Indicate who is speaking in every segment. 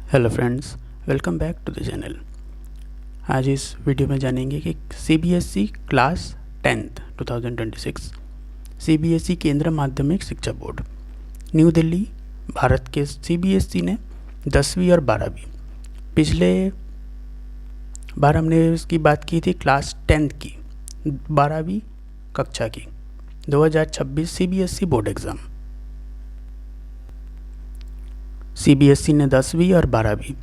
Speaker 1: Hello friends, welcome back to the channel. आज इस video में जानेंगे कि सीबीएसई क्लास 10th 2026 सीबीएसई केंद्रीय माध्यमिक शिक्षा बोर्ड न्यू दिल्ली भारत के सीबीएसई ने 10वीं और 12वीं पिछले बार हमने इसकी बात की थी क्लास 10th की 12वीं कक्षा की 2026 सीबीएसई बोर्ड एग्ज़ाम। सीबीएसई ने 10वीं और 12वीं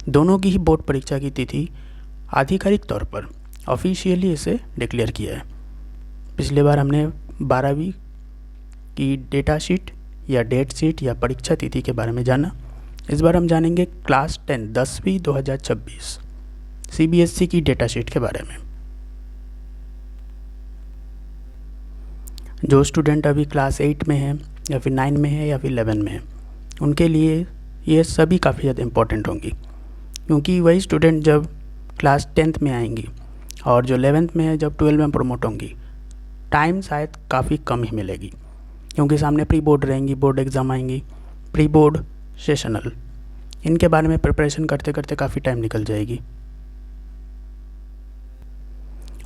Speaker 1: दोनों की ही बोर्ड परीक्षा की तिथि आधिकारिक तौर पर ऑफिशियली इसे डिक्लेयर किया है। पिछले बार हमने 12वीं की डेटा शीट या डेट शीट या परीक्षा तिथि के बारे में जाना। इस बार हम जानेंगे क्लास 10 10वीं 2026 सीबीएसई की डेटा शीट के बारे में। जो स्टूडेंट अभी क्लास 8 में है या फिर 9 में है या फिर 11 में है, उनके लिए ये सभी काफ़ी ज़्यादा इम्पोर्टेंट होंगी, क्योंकि वही स्टूडेंट जब क्लास 10th में आएंगी और जो 11th में है जब 12 में प्रमोट होंगी, टाइम शायद काफ़ी कम ही मिलेगी, क्योंकि सामने प्री बोर्ड रहेंगी, बोर्ड एग्ज़ाम आएंगी, प्री बोर्ड सेशनल, इनके बारे में प्रिपरेशन करते करते काफ़ी टाइम निकल जाएगी।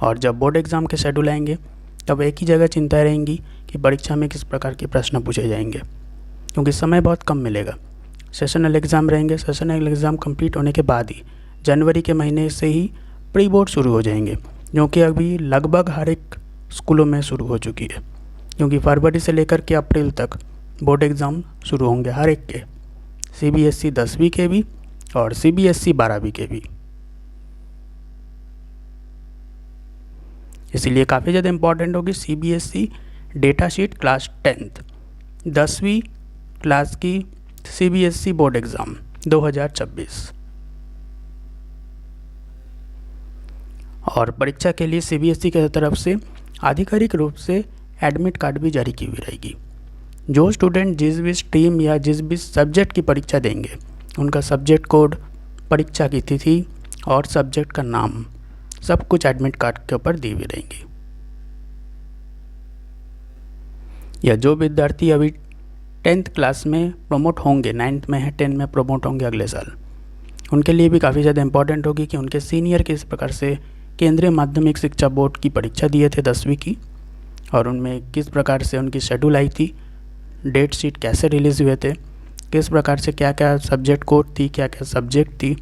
Speaker 1: और जब बोर्ड एग्ज़ाम के शेड्यूल आएंगे तब एक ही जगह चिंता रहेंगी कि परीक्षा में किस प्रकार के प्रश्न पूछे जाएंगे, क्योंकि समय बहुत कम मिलेगा। सेशनल एग्ज़ाम रहेंगे, सेशनल एग्ज़ाम कंप्लीट होने के बाद ही जनवरी के महीने से ही प्री बोर्ड शुरू हो जाएंगे, जो कि अभी लगभग हर एक स्कूलों में शुरू हो चुकी है, क्योंकि फरवरी से लेकर के अप्रैल तक बोर्ड एग्ज़ाम शुरू होंगे हर एक के, सीबीएसई 10वीं के भी और सीबीएसई 12वीं के भी। इसीलिए काफ़ी ज़्यादा इम्पॉर्टेंट होगी CBSE data sheet class 10th 10वीं क्लास की सीबीएसई बोर्ड एग्ज़ाम 2026। और परीक्षा के लिए सीबीएसई की तरफ से आधिकारिक रूप से एडमिट कार्ड भी जारी की हुई रहेगी। जो स्टूडेंट जिस भी स्ट्रीम या जिस भी सब्जेक्ट की परीक्षा देंगे, उनका सब्जेक्ट कोड, परीक्षा की तिथि और सब्जेक्ट का नाम सब कुछ एडमिट कार्ड के ऊपर दी हुई रहेंगी। या जो विद्यार्थी अभी 10th क्लास में प्रमोट होंगे, 9th में है, 10 में प्रमोट होंगे अगले साल, उनके लिए भी काफ़ी ज़्यादा इम्पॉर्टेंट होगी कि उनके सीनियर किस प्रकार से केंद्रीय माध्यमिक शिक्षा बोर्ड की परीक्षा दिए थे 10वीं की, और उनमें किस प्रकार से उनकी शेड्यूल आई थी, डेट शीट कैसे रिलीज़ हुए थे, किस प्रकार से क्या क्या सब्जेक्ट कोड थी, क्या क्या सब्जेक्ट थी,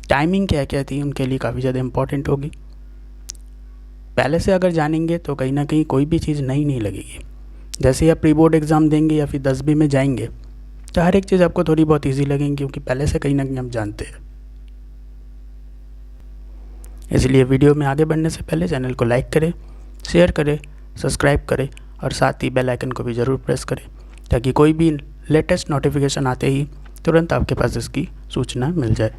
Speaker 1: टाइमिंग क्या क्या थी, उनके लिए काफ़ी ज़्यादा इम्पॉर्टेंट होगी। पहले से अगर जानेंगे तो कहीं ना कहीं कोई भी चीज़ नई नहीं लगेगी। जैसे ही आप प्री बोर्ड एग्ज़ाम देंगे या फिर 10वीं में जाएंगे तो हर एक चीज़ आपको थोड़ी बहुत ईजी लगेंगी, क्योंकि पहले से कहीं ना कहीं हम जानते हैं। इसलिए वीडियो में आगे बढ़ने से पहले चैनल को लाइक करें, शेयर करें, सब्सक्राइब करें और साथ ही बेल आइकन को भी ज़रूर प्रेस करें, ताकि कोई भी लेटेस्ट नोटिफिकेशन आते ही तुरंत आपके पास इसकी सूचना मिल जाए।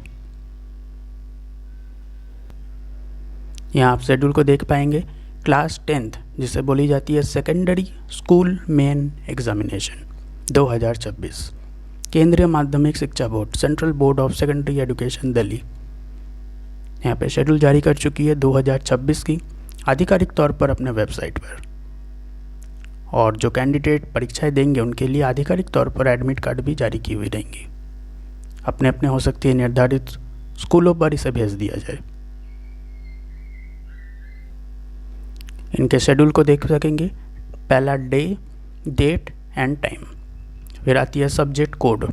Speaker 1: यहाँ आप शेड्यूल को देख पाएंगे। क्लास 10th जिसे बोली जाती है सेकेंडरी स्कूल मेन एग्जामिनेशन 2026 केंद्रीय माध्यमिक शिक्षा board central board of secondary education Delhi यहाँ पे शेड्यूल जारी कर चुकी है 2026 की आधिकारिक तौर पर अपने वेबसाइट पर। और जो कैंडिडेट परीक्षाएं देंगे उनके लिए आधिकारिक तौर पर एडमिट कार्ड भी जारी की हुई रहेंगी। अपने अपने हो सकती है निर्धारित स्कूलों पर इसे भेज दिया जाए। इनके शेड्यूल को देख सकेंगे। पहला डे, डेट एंड टाइम, फिर आती है सब्जेक्ट कोड,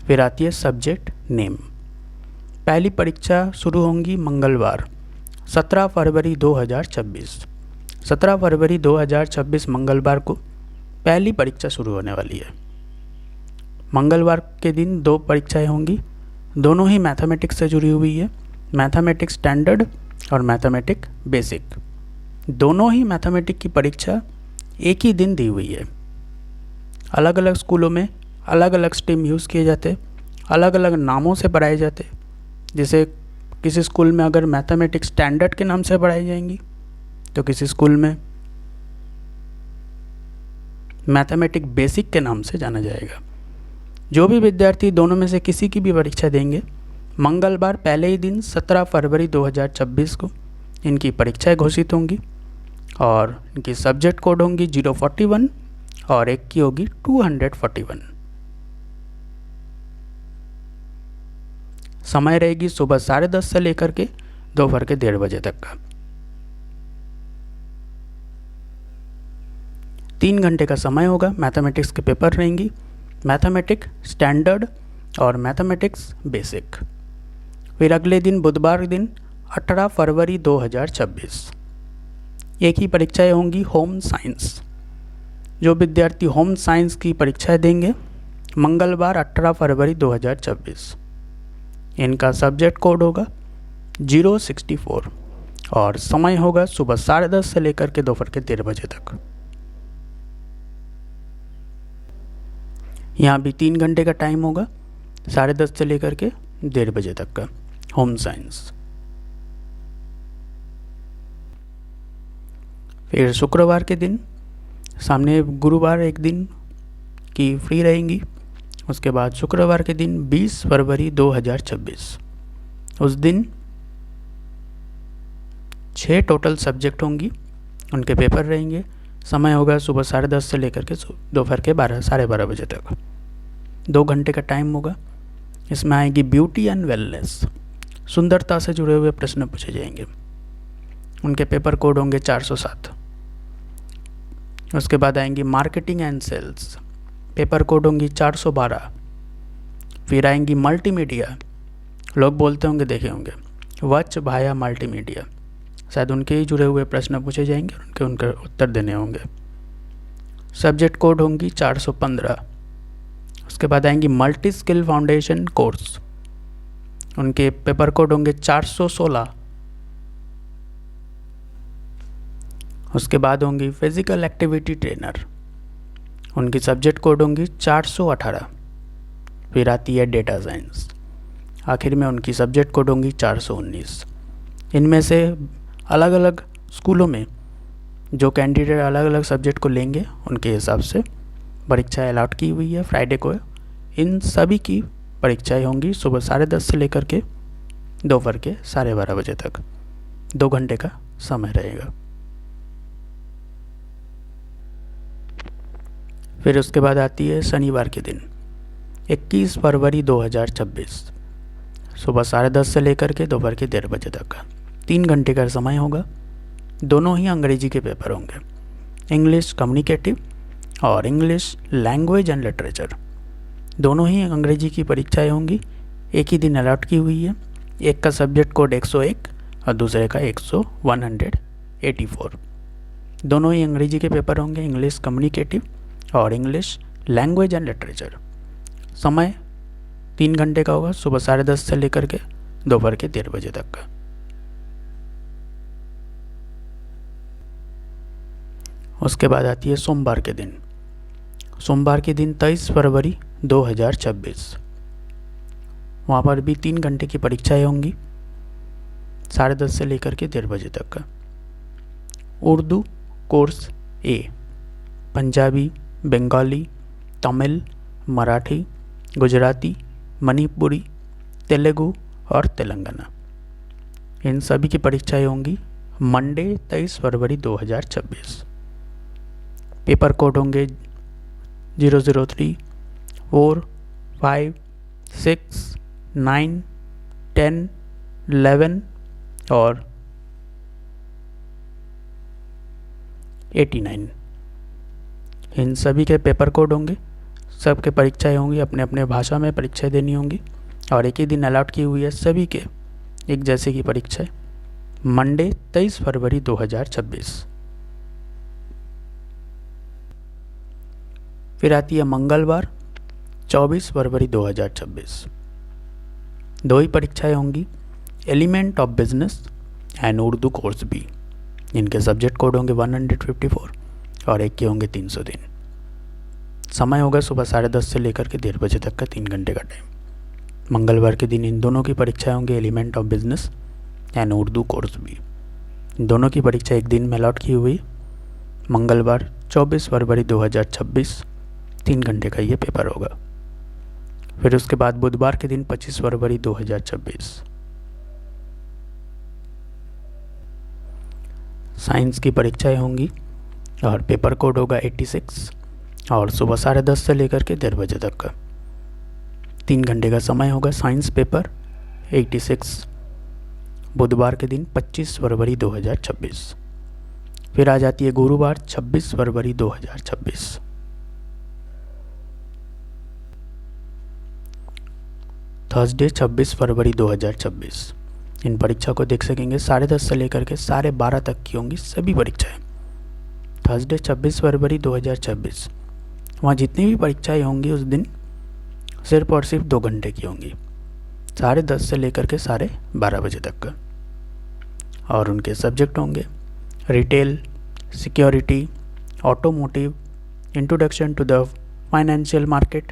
Speaker 1: फिर आती है सब्जेक्ट नेम। पहली परीक्षा शुरू होंगी मंगलवार 17 फरवरी 2026। 17 फरवरी 2026 मंगलवार को पहली परीक्षा शुरू होने वाली है। मंगलवार के दिन 2 परीक्षाएं होंगी, दोनों ही मैथमेटिक्स से जुड़ी हुई है। मैथमेटिक्स स्टैंडर्ड और मैथमेटिक्स बेसिक, दोनों ही मैथमेटिक्स की परीक्षा एक ही दिन दी हुई है। अलग अलग स्कूलों में अलग अलग स्ट्रीम यूज़ किए जाते, अलग अलग नामों से पढ़ाए जाते। जैसे किसी स्कूल में अगर मैथमेटिक्स स्टैंडर्ड के नाम से पढ़ाई जाएंगी तो किसी स्कूल में मैथमेटिक्स बेसिक के नाम से जाना जाएगा। जो भी विद्यार्थी दोनों में से किसी की भी परीक्षा देंगे, मंगलवार पहले ही दिन 17 फरवरी 2026 को इनकी परीक्षाएं घोषित होंगी और इनकी सब्जेक्ट कोड होंगी 041 और एक की होगी 241। समय रहेगी सुबह 10:30 से लेकर के दोपहर के 1:30 बजे तक का। 3 घंटे का समय होगा। मैथमेटिक्स के पेपर रहेंगी, मैथमेटिक्स स्टैंडर्ड और मैथमेटिक्स बेसिक। फिर अगले दिन बुधवार दिन 18 फरवरी 2026 एक ही परीक्षाएं होंगी होम साइंस। जो विद्यार्थी होम साइंस की परीक्षाएं देंगे मंगलवार 18 फरवरी 2026, इनका सब्जेक्ट कोड होगा 064 और समय होगा सुबह 10:30 से लेकर के दोपहर के 1:30 बजे तक। यहाँ भी 3 घंटे का टाइम होगा, 10:30 से लेकर के 1:30 बजे तक का होम साइंस। फिर शुक्रवार के दिन सामने गुरुवार एक दिन की फ्री रहेंगी। उसके बाद शुक्रवार के दिन 20 फरवरी 2026 उस दिन 6 टोटल सब्जेक्ट होंगी, उनके पेपर रहेंगे। समय होगा सुबह 10:30 से लेकर के दोपहर के 12-12:30 बजे तक। 2 घंटे का टाइम होगा। इसमें आएगी ब्यूटी एंड वेलनेस, सुंदरता से जुड़े हुए प्रश्न पूछे जाएंगे। उनके पेपर कोड होंगे 407। उसके बाद आएंगी marketing and sales, paper code होंगी 412। फिर आएंगी मल्टीमीडिया, लोग बोलते होंगे देखे होंगे वच भाया मल्टीमीडिया, शायद उनके ही जुड़े हुए प्रश्न पूछे जाएंगे और उनके उत्तर देने होंगे। सब्जेक्ट कोड होंगी 415। उसके बाद आएंगी मल्टी स्किल फाउंडेशन कोर्स, उनके पेपर कोड होंगे 416। उसके बाद होंगी फिजिकल एक्टिविटी ट्रेनर, उनकी सब्जेक्ट कोड होंगी 418। फिर आती है डेटा साइंस, आखिर में उनकी सब्जेक्ट कोड होंगी 419। इनमें से अलग अलग स्कूलों में जो कैंडिडेट अलग अलग सब्जेक्ट को लेंगे उनके हिसाब से परीक्षाएं अलॉट की हुई है फ्राइडे को। इन सभी की परीक्षाएं होंगी सुबह 10:30 से लेकर के दोपहर के 12:30 बजे तक। 2 घंटे का समय रहेगा। फिर उसके बाद आती है शनिवार के दिन 21 फरवरी 2026 सुबह 10:30 से लेकर के दोपहर के 1:30 बजे तक का। 3 घंटे का समय होगा। दोनों ही अंग्रेजी के पेपर होंगे, इंग्लिश कम्युनिकेटिव और इंग्लिश लैंग्वेज एंड लिटरेचर। दोनों ही अंग्रेजी की परीक्षाएं होंगी, एक ही दिन अलॉट की हुई है। एक का सब्जेक्ट कोड 101 और दूसरे का 184। दोनों ही अंग्रेजी के पेपर होंगे, इंग्लिश कम्युनिकेटिव और इंग्लिश लैंग्वेज एंड लिटरेचर। समय 3 घंटे का होगा, सुबह 10:30 से लेकर के दोपहर के 1:30 बजे तक का। उसके बाद आती है सोमवार के दिन। सोमवार के दिन 23 फरवरी 2026, वहाँ पर भी 3 घंटे की परीक्षाएं होंगी, 10:30 से लेकर के 1:30 बजे तक का। उर्दू कोर्स ए, पंजाबी, बंगाली, तमिल, मराठी, गुजराती, मणिपुरी, तेलुगु और तेलंगाना, इन सभी की परीक्षाएं होंगी मंडे 23 फरवरी 2026। पेपर कोड होंगे 003, 4, 5, 6, 9, 10, 11 और 89। इन सभी के पेपर कोड होंगे, सबके परीक्षाएं होंगी, अपने अपने भाषा में परीक्षाएं देनी होंगी और एक ही दिन अलॉट की हुई है सभी के एक जैसे की परीक्षाएं मंडे 23 फरवरी 2026। फिर आती है मंगलवार 24 फरवरी 2026। 2 ही परीक्षाएं होंगी, element of business and Urdu course B. इनके सब्जेक्ट कोड होंगे 154 और एक के होंगे 300 दिन। समय होगा सुबह 10:30 से लेकर के 1:30 बजे तक का, 3 घंटे का टाइम। मंगलवार के दिन इन दोनों की परीक्षाएं होंगी, element of business and Urdu course भी। दोनों की परीक्षा एक दिन में अलॉट की हुई, मंगलवार 24 फरवरी 2026, 3 घंटे का ये पेपर होगा। फिर उसके बाद बुधवार के दिन 25 फरवरी 2026 साइंस की परीक्षाएं होंगी और पेपर कोड होगा 86 और सुबह 10:30 से लेकर के 1:30 बजे तक का। 3 घंटे का समय होगा। साइंस पेपर 86 बुधवार के दिन 25 फरवरी 2026। फिर आ जाती है गुरुवार 26 फरवरी 2026। थर्सडे 26 फरवरी 2026। इन परीक्षा को देख सकेंगे 10:30 से लेकर के 12:30 तक की होंगी सभी परीक्षाएं। थर्सडे 26 फरवरी 2026। वहाँ जितनी भी परीक्षाएं होंगी उस दिन सिर्फ और सिर्फ 2 घंटे की होंगी, 10:30 से लेकर के 12:30 बजे तक का। और उनके सब्जेक्ट होंगे retail, security, automotive, introduction to the financial market,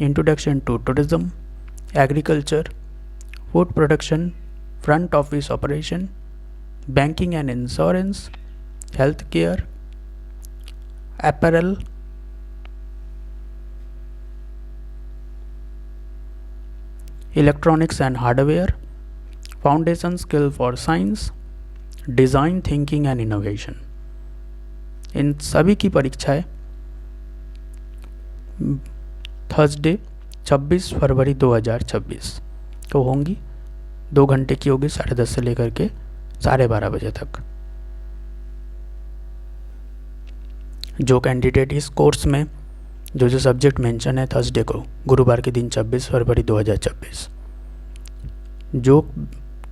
Speaker 1: introduction to tourism, agriculture, food production, front office operation, banking and insurance, health care, apparel, electronics and hardware, foundation skill for science, design thinking and innovation. इन सभी की परीक्षाएं Thursday 26 फरवरी 2026 को होंगी। 2 घंटे की होगी, 10:30 से लेकर के 12:30 बजे तक। जो कैंडिडेट इस कोर्स में जो सब्जेक्ट मेंशन है थर्सडे को, गुरुवार के दिन 26 फरवरी 2026, जो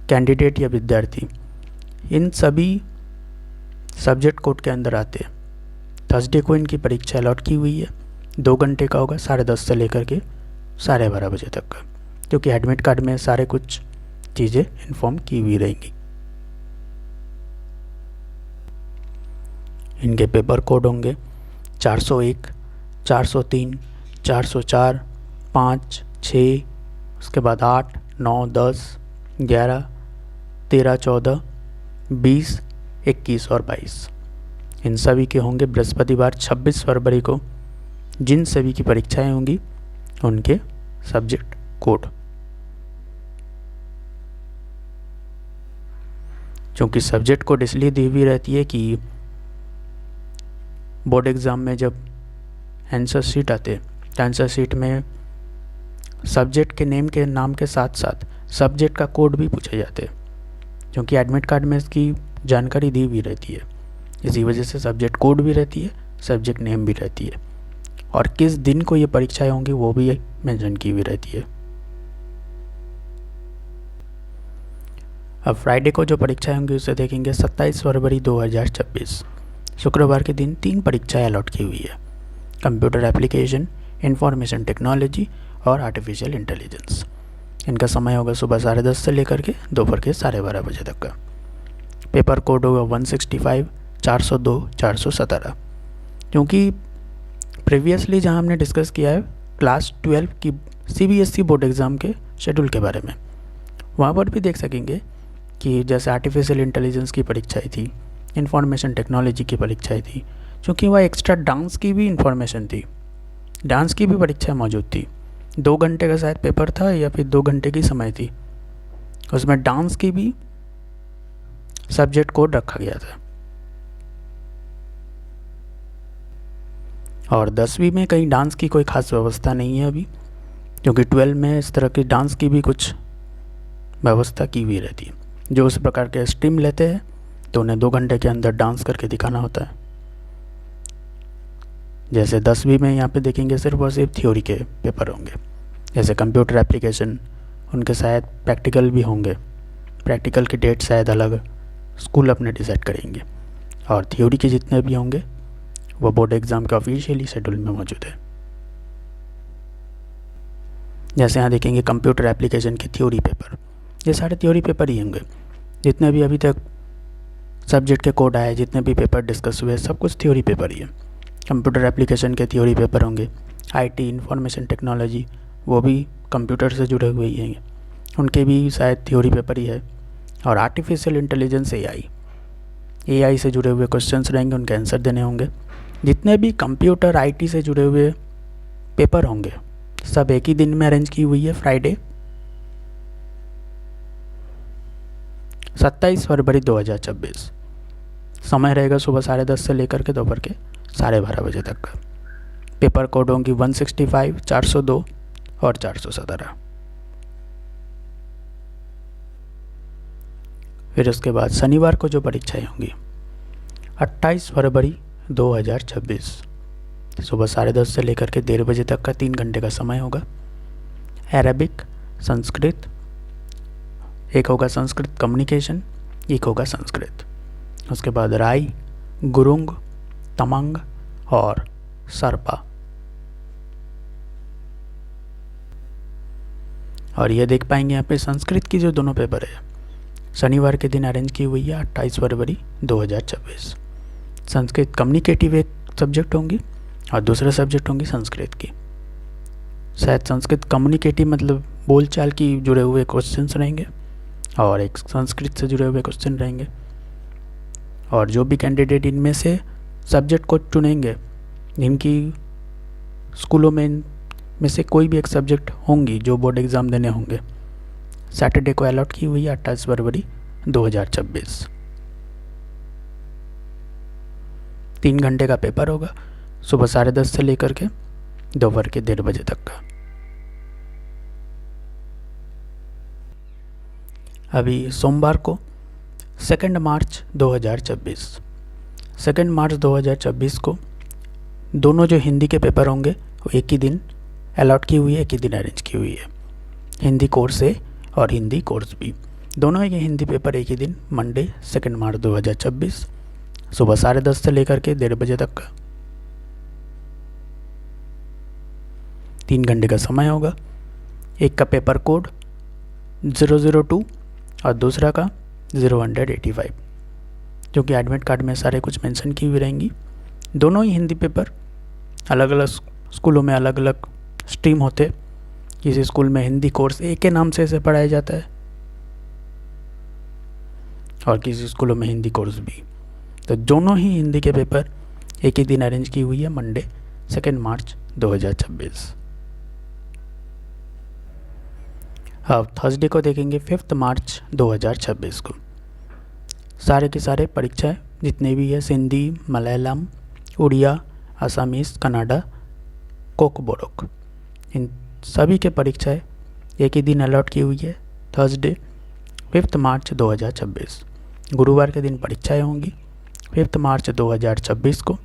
Speaker 1: कैंडिडेट या विद्यार्थी इन सभी सब्जेक्ट कोड के अंदर आते हैं, थर्सडे को इनकी परीक्षा अलॉट की हुई है। 2 घंटे का होगा, 10:30 से लेकर के 12:30 बजे तक का, क्योंकि एडमिट कार्ड में सारे कुछ चीज़ें इन्फॉर्म की हुई रहेंगी। इनके पेपर कोड होंगे 401, 403, 404, 5, 6, उसके बाद 8, 9, 10, 11, 13, 14, 20, 21 और 22। इन सभी के होंगे बृहस्पतिवार 26 फरवरी को। जिन सभी की परीक्षाएं होंगी उनके सब्जेक्ट कोड, क्योंकि सब्जेक्ट कोड इसलिए दी हुई रहती है कि बोर्ड एग्ज़ाम में जब आंसर शीट आते तो आंसर शीट में सब्जेक्ट के नाम के साथ साथ सब्जेक्ट का कोड भी पूछे जाते हैं, क्योंकि एडमिट कार्ड में इसकी जानकारी दी हुई रहती है। इसी वजह से सब्जेक्ट कोड भी रहती है, सब्जेक्ट नेम भी रहती है, और किस दिन को ये परीक्षाएं होंगी वो भी मेंशन की हुई रहती है। अब फ्राइडे को जो परीक्षाएं होंगी उसे देखेंगे 27 फरवरी 2026। शुक्रवार के दिन 3 परीक्षाएं अलॉट की हुई है, कंप्यूटर एप्लीकेशन, इंफॉर्मेशन टेक्नोलॉजी और आर्टिफिशियल इंटेलिजेंस। इनका समय होगा सुबह 10:30 से लेकर के दोपहर के 12:30 बजे तक का। पेपर कोड होगा 165, 402, 417। क्योंकि प्रीवियसली जहां हमने डिस्कस किया है क्लास 12 की CBSE बोर्ड एग्ज़ाम के शेड्यूल के बारे में, वहाँ पर भी देख सकेंगे कि जैसे आर्टिफिशियल इंटेलिजेंस की परीक्षाएँ थी, इंफॉर्मेशन टेक्नोलॉजी की परीक्षाएँ थी, क्योंकि वह एक्स्ट्रा डांस की भी इंफॉर्मेशन थी, डांस की भी परीक्षा मौजूद थी। 2 घंटे का शायद पेपर था या फिर 2 घंटे की समय थी, उसमें डांस की भी सब्जेक्ट कोड रखा गया था। और 10वीं में कहीं डांस की कोई ख़ास व्यवस्था नहीं है अभी, क्योंकि 12 में इस तरह की डांस की भी कुछ व्यवस्था की हुई रहती है। जो उस प्रकार के स्ट्रीम लेते हैं तो उन्हें 2 घंटे के अंदर डांस करके दिखाना होता है। जैसे 10वीं में यहाँ पे देखेंगे सिर्फ और सिर्फ थ्योरी के पेपर होंगे, जैसे कंप्यूटर एप्लीकेशन, उनके शायद प्रैक्टिकल भी होंगे। प्रैक्टिकल की डेट शायद अलग स्कूल अपने डिसाइड करेंगे, और थ्योरी के जितने भी होंगे वो बोर्ड एग्ज़ाम के ऑफिशियली शेड्यूल में मौजूद है। जैसे यहाँ देखेंगे कंप्यूटर एप्लीकेशन के थ्योरी पेपर, ये सारे थ्योरी पेपर ही होंगे। जितने भी अभी तक सब्जेक्ट के कोड आए, जितने भी पेपर डिस्कस हुए, सब कुछ थ्योरी पेपर ही है। कंप्यूटर एप्लीकेशन के थ्योरी पेपर होंगे। IT इंफॉर्मेशन टेक्नोलॉजी, वो भी कंप्यूटर से जुड़े हुए ही हैं, उनके भी शायद थ्योरी पेपर ही है। और आर्टिफिशियल इंटेलिजेंस AI से जुड़े हुए क्वेश्चंस रहेंगे, उनके आंसर देने होंगे। जितने भी कंप्यूटर IT से जुड़े हुए पेपर होंगे सब एक ही दिन में अरेंज की हुई है, फ्राइडे 27 फरवरी 2026। समय रहेगा सुबह 10:30 से लेकर के दोपहर के 12:30 बजे तक का। पेपर कोड होंगी 165, 402 और 417। फिर उसके बाद शनिवार को जो परीक्षाएं होंगी 28 फरवरी 2026 सुबह 10:30 से लेकर के 1:30 बजे तक का 3 घंटे का समय होगा। अरबिक, संस्कृत, एक होगा संस्कृत कम्युनिकेशन, एक होगा संस्कृत। उसके बाद राई, गुरुंग, तमंग और सरपा। और ये देख पाएंगे यहाँ पे संस्कृत की जो दोनों पेपर है शनिवार के दिन अरेंज की हुई है 28 फरवरी 2026। संस्कृत कम्युनिकेटिव एक सब्जेक्ट होंगी और दूसरा सब्जेक्ट होंगी संस्कृत की। शायद संस्कृत कम्युनिकेटिव मतलब बोलचाल की जुड़े हुए क्वेश्चंस रहेंगे और एक संस्कृत से जुड़े हुए क्वेश्चन रहेंगे। और जो भी कैंडिडेट इनमें से सब्जेक्ट को चुनेंगे, जिनकी स्कूलों में से कोई भी एक सब्जेक्ट होंगी जो बोर्ड एग्ज़ाम देने होंगे, सैटरडे को अलॉट की हुई है 28 फरवरी 2026। 3 घंटे का पेपर होगा, सुबह 10:30 से लेकर के दोपहर के 1:30 बजे तक का। अभी सोमवार को 2 मार्च 2026, 2 मार्च 2026 को दोनों जो हिंदी के पेपर होंगे वो एक ही दिन अलॉट की हुई है, एक ही दिन अरेंज की हुई है। हिंदी कोर्स ए और हिंदी कोर्स बी, दोनों ये हिंदी पेपर एक ही दिन मंडे 2 मार्च 2026 सुबह 10:30 से लेकर के 1:30 बजे तक का 3 घंटे का समय होगा। एक का पेपर कोड 002 और दूसरा का 0185, जो कि एडमिट कार्ड में सारे कुछ मेंशन की हुई रहेंगी। दोनों ही हिंदी पेपर अलग अलग स्कूलों में अलग अलग स्ट्रीम होते। किसी स्कूल में हिंदी कोर्स ए के नाम से इसे पढ़ाया जाता है और किसी स्कूलों में हिंदी कोर्स बी। तो दोनों ही हिंदी के पेपर एक ही दिन अरेंज की हुई है मंडे 2 मार्च 2026। अब थर्सडे को देखेंगे 5 मार्च 2026 को। सारे के सारे परीक्षाएं जितने भी है सिंधी, मलयालम, उड़िया, असमीज, कन्नड़ा, कोकबोरोक, इन सभी के परीक्षाएं एक ही दिन अलॉट की हुई है थर्सडे 5 मार्च 2026। गुरुवार के दिन परीक्षाएं होंगी 5 मार्च 2026 को।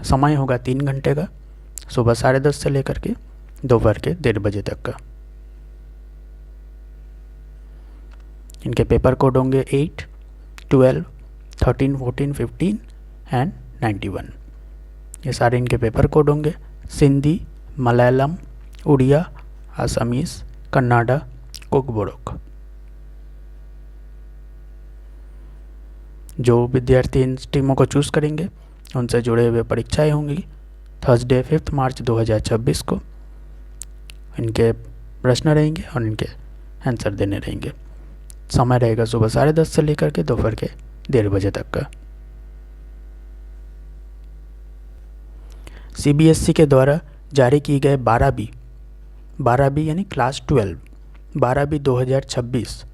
Speaker 1: समय होगा 3 घंटे का, सुबह 10:30 से लेकर के दोपहर के 1:30 बजे तक का। इनके पेपर कोड होंगे 8, 12, 13, 14, 15 एंड 91। ये सारे इनके पेपर कोड होंगे सिंधी, मलयालम, उड़िया, असमीज, कन्नड़ा, कोकबोरोक। जो विद्यार्थी इन स्ट्रीमों को चूज़ करेंगे उनसे जुड़े हुए परीक्षाएं होंगी थर्सडे 5 मार्च 2026 को। इनके प्रश्न रहेंगे और इनके आंसर देने रहेंगे। समय रहेगा सुबह 10:30 से लेकर के दोपहर के 1:30 बजे तक का। CBSE के द्वारा जारी की गए 12वीं यानी क्लास 12 12वीं 2026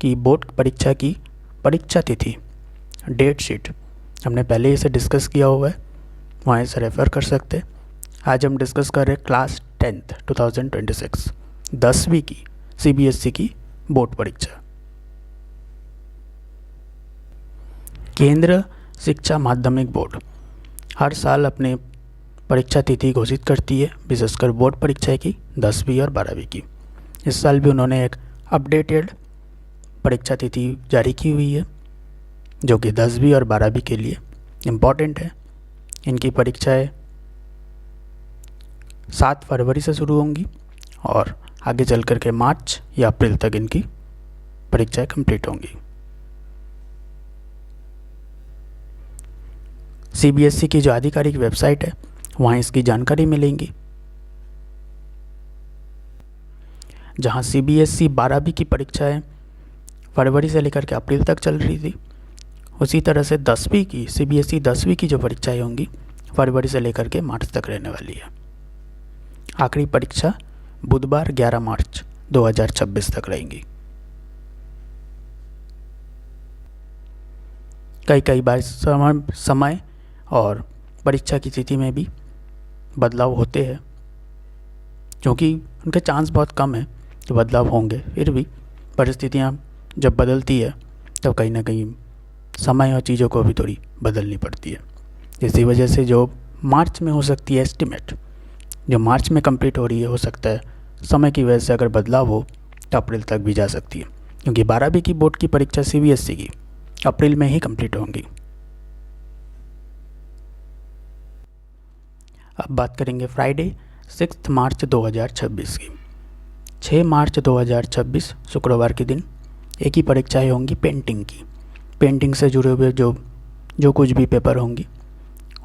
Speaker 1: की बोर्ड परीक्षा की परीक्षा तिथि डेट शीट हमने पहले इसे डिस्कस किया हुआ है, वहाँ इसे रेफ़र कर सकते हैं। आज हम डिस्कस कर रहे हैं क्लास 10th 2026 10वीं की CBSE की बोर्ड परीक्षा। केंद्र शिक्षा माध्यमिक बोर्ड हर साल अपने परीक्षा तिथि घोषित करती है, विशेषकर बोर्ड परीक्षा की 10वीं और 12वीं की। इस साल भी उन्होंने एक अपडेटेड परीक्षा तिथि जारी की हुई है जो कि 10वीं और 12वीं के लिए इम्पॉर्टेंट है। इनकी परीक्षाएं 7 फरवरी से शुरू होंगी और आगे चल कर के मार्च या अप्रैल तक इनकी परीक्षाएं कंप्लीट होंगी। CBSE की जो आधिकारिक वेबसाइट है वहाँ इसकी जानकारी मिलेंगी। जहाँ CBSE 12वीं की परीक्षाएं फरवरी से लेकर के अप्रैल तक चल रही थी, उसी तरह से 10वीं की CBSE 10वीं की जो परीक्षाएं होंगी फरवरी से लेकर के मार्च तक रहने वाली है। आखिरी परीक्षा बुधवार 11 मार्च 2026 तक रहेंगी। कई बार समय और परीक्षा की तिथि में भी बदलाव होते हैं, क्योंकि उनके चांस बहुत कम है तो बदलाव होंगे। फिर भी परिस्थितियाँ जब बदलती है तो कहीं ना कहीं समय और चीज़ों को भी थोड़ी बदलनी पड़ती है। इसी वजह से जो मार्च में हो सकती है एस्टिमेट, जो मार्च में कंप्लीट हो रही है, हो सकता है समय की वजह से अगर बदलाव हो तो अप्रैल तक भी जा सकती है, क्योंकि 12वीं की बोर्ड की परीक्षा CBSE की अप्रैल में ही कंप्लीट होंगी। अब बात करेंगे फ्राइडे 6 मार्च 2026 की। 6 मार्च 2026 शुक्रवार के दिन एक ही परीक्षाएँ होंगी पेंटिंग की। पेंटिंग से जुड़े हुए जो कुछ भी पेपर होंगी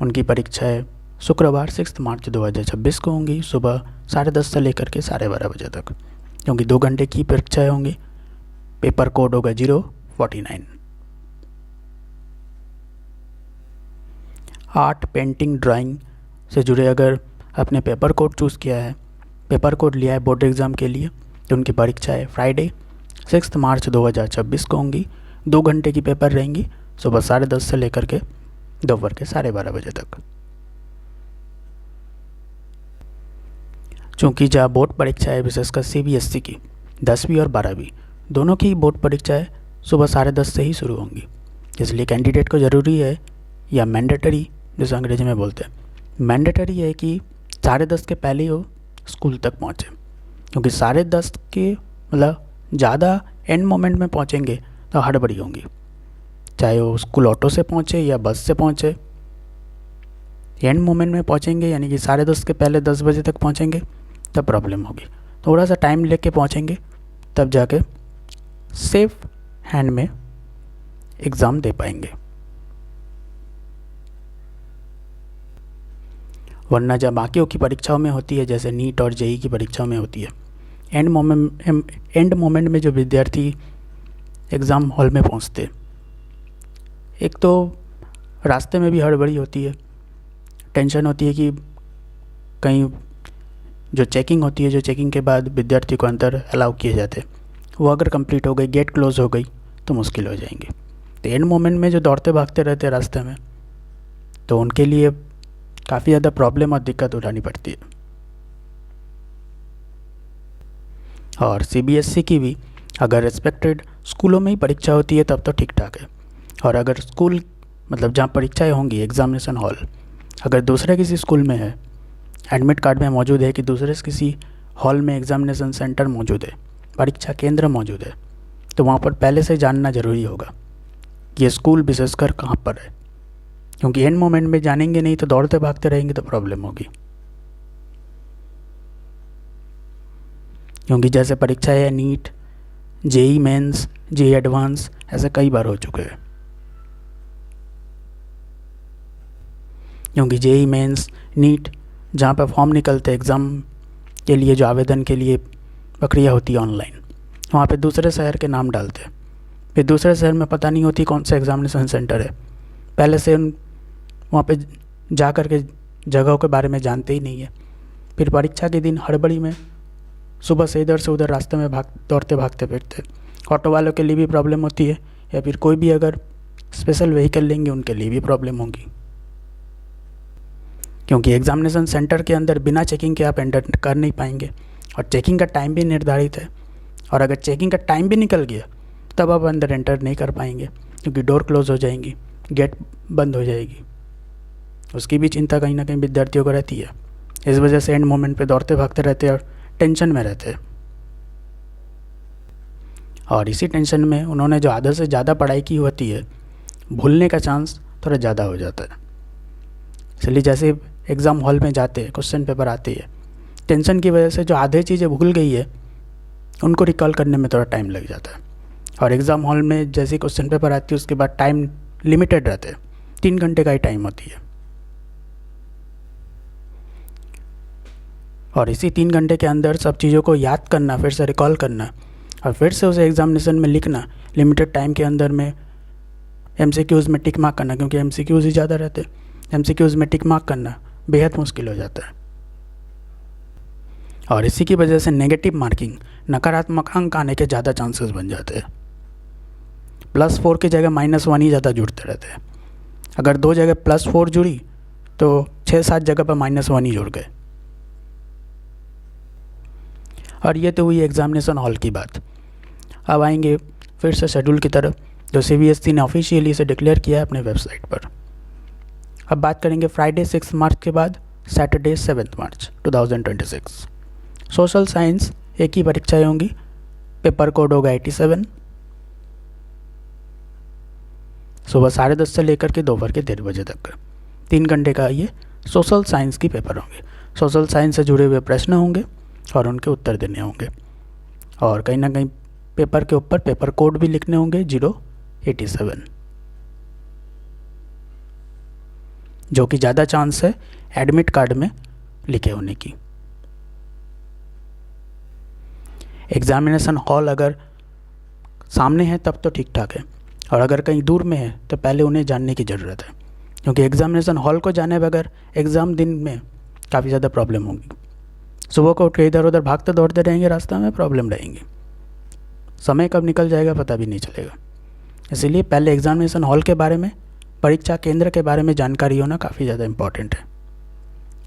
Speaker 1: उनकी परीक्षाएँ शुक्रवार 6 मार्च 2026 को होंगी, सुबह 10:30 से लेकर के 12:30 बजे तक, क्योंकि 2 घंटे की परीक्षाएँ होंगी। पेपर कोड होगा 049। आर्ट, पेंटिंग, ड्राइंग से जुड़े अगर अपने पेपर कोड चूज़ किया है, पेपर कोड लिया है बोर्ड एग्ज़ाम के लिए, तो उनकी परीक्षाएँ फ्राइडे 6 मार्च 2026 को होंगी। 2 घंटे की पेपर रहेंगी, सुबह 10:30 से लेकर के दोपहर के 12:30 बजे तक। चूँकि जहाँ बोर्ड परीक्षा है, विशेषकर CBSE की 10वीं और 12वीं दोनों की बोर्ड परीक्षाएँ सुबह 10:30 से ही शुरू होंगी, इसलिए कैंडिडेट को ज़रूरी है, या मैंडेटरी जैसे अंग्रेजी में बोलते हैं, मैंडेटरी है कि 10:30 के पहले वो स्कूल तक पहुँचे, क्योंकि 10:30 के मतलब ज़्यादा एंड मोमेंट में पहुँचेंगे तो हड़बड़ी होंगी, चाहे वो स्कूल ऑटो से पहुँचे या बस से पहुँचे। एंड मोमेंट में पहुँचेंगे यानी कि 10:30 के पहले 10 बजे तक पहुँचेंगे तब प्रॉब्लम होगी। थोड़ा सा टाइम लेके पहुँचेंगे तब जाके सेफ हैंड में एग्ज़ाम दे पाएंगे। वरना जब बाकियों की परीक्षाओं में होती है, जैसे नीट और JEE की परीक्षाओं में होती है, एंड मोमेंट में जो विद्यार्थी एग्ज़ाम हॉल में पहुंचते, एक तो रास्ते में भी हड़बड़ी होती है, टेंशन होती है कि कहीं जो चेकिंग होती है, जो चेकिंग के बाद विद्यार्थी को अंदर अलाउ किए जाते, वो अगर कंप्लीट हो गई, गेट क्लोज हो गई तो मुश्किल हो जाएंगे। तो एंड मोमेंट में जो दौड़ते भागते रहते हैं रास्ते में, तो उनके लिए काफ़ी ज़्यादा प्रॉब्लम और दिक्कत उठानी पड़ती है। और CBSE की भी अगर रिस्पेक्टेड स्कूलों में ही परीक्षा होती है तब तो ठीक ठाक है, और अगर स्कूल मतलब जहाँ परीक्षाएँ होंगी एग्ज़ामिनेशन हॉल अगर दूसरे किसी स्कूल में है, एडमिट कार्ड में मौजूद है कि दूसरे किसी हॉल में एग्ज़ामिनेशन सेंटर मौजूद है, परीक्षा केंद्र मौजूद है, तो वहाँ पर पहले से जानना ज़रूरी होगा कि ये स्कूल विशेषकर कहाँ पर है, क्योंकि एंड मोमेंट में जानेंगे नहीं तो दौड़ते भागते रहेंगे तो प्रॉब्लम होगी। क्योंकि जैसे परीक्षा है NEET, JEE mains, JEE advance, ऐसे कई बार हो चुके हैं। क्योंकि JEE मेंस, नीट जहाँ पर फॉर्म निकलते एग्ज़ाम के लिए, जो आवेदन के लिए प्रक्रिया होती है ऑनलाइन, वहाँ पे दूसरे शहर के नाम डालते हैं, फिर दूसरे शहर में पता नहीं होती कौन सा एग्ज़ामिनेशन सेंटर है, पहले से वहाँ पे जा कर के जगहों के बारे में जानते ही नहीं है, फिर परीक्षा के दिन हड़बड़ी में सुबह से इधर से उधर रास्ते में दौड़ते भागते फिरते। ऑटो वालों के लिए भी प्रॉब्लम होती है, या फिर कोई भी अगर स्पेशल व्हीकल लेंगे उनके लिए भी प्रॉब्लम होगी, क्योंकि एग्ज़ामिनेशन सेंटर के अंदर बिना चेकिंग के आप एंटर कर नहीं पाएंगे, और चेकिंग का टाइम भी निर्धारित है, और अगर चेकिंग का टाइम भी निकल गया तब आप अंदर एंटर नहीं कर पाएंगे, क्योंकि डोर क्लोज हो जाएंगी, गेट बंद हो जाएगी। उसकी भी चिंता कहीं ना कहीं विद्यार्थियों को रहती है, इस वजह से एंड मोमेंट पे दौड़ते भागते रहते हैं और टेंशन में रहते हैं। और इसी टेंशन में उन्होंने जो आधे से ज़्यादा पढ़ाई की होती है, भूलने का चांस थोड़ा ज़्यादा हो जाता है। इसलिए जैसे एग्ज़ाम हॉल में जाते हैं, क्वेश्चन पेपर आती है, टेंशन की वजह से जो आधे चीज़ें भूल गई है उनको रिकॉल करने में थोड़ा टाइम लग जाता है। और एग्ज़ाम हॉल में जैसे क्वेश्चन पेपर आती है उसके बाद टाइम लिमिटेड रहते हैं, 3 घंटे का ही टाइम होती है, और इसी 3 घंटे के अंदर सब चीज़ों को याद करना, फिर से रिकॉल करना, और फिर से उसे एग्ज़ामिनेशन में लिखना लिमिटेड टाइम के अंदर में, MCQs में टिक मार्क करना, क्योंकि MCQs ही ज़्यादा रहते हैं, MCQs में टिक मार्क करना बेहद मुश्किल हो जाता है। और इसी की वजह से नेगेटिव मार्किंग, नकारात्मक अंक आने के ज़्यादा चांसेस बन जाते हैं। +4 की जगह -1 ही ज़्यादा जुड़ते रहते हैं। अगर 2 जगह +4 जुड़ी तो 6-7 जगह पर -1 ही जुड़ गए। और ये तो हुई एग्ज़ामिनेशन हॉल की बात। अब आएंगे फिर से शेड्यूल की तरफ जो CBSE ने ऑफिशियली इसे डिक्लेयर किया है अपने वेबसाइट पर। अब बात करेंगे फ्राइडे 6 मार्च के बाद सैटरडे 7 मार्च 2026। सोशल साइंस एक ही परीक्षाएँ होंगी, पेपर कोड होगा 87। सुबह 10:30 से लेकर के दोपहर के 1:30 बजे तक 3 घंटे का ये सोशल साइंस की पेपर होंगे। सोशल साइंस से जुड़े हुए प्रश्न होंगे और उनके उत्तर देने होंगे, और कहीं ना कहीं पेपर के ऊपर पेपर कोड भी लिखने होंगे 087, जो कि ज़्यादा चांस है एडमिट कार्ड में लिखे होने की। एग्जामिनेशन हॉल अगर सामने है तब तो ठीक ठाक है, और अगर कहीं दूर में है तो पहले उन्हें जानने की ज़रूरत है, क्योंकि एग्जामिनेशन हॉल को जाने बगैर एग्ज़ाम दिन में काफ़ी ज़्यादा प्रॉब्लम होगी। सुबह को उठ के इधर उधर भागते दौड़ते रहेंगे, रास्ता में प्रॉब्लम रहेंगी, समय कब निकल जाएगा पता भी नहीं चलेगा। इसीलिए पहले एग्जामिनेशन हॉल के बारे में, परीक्षा केंद्र के बारे में जानकारी होना काफ़ी ज़्यादा इम्पॉर्टेंट है।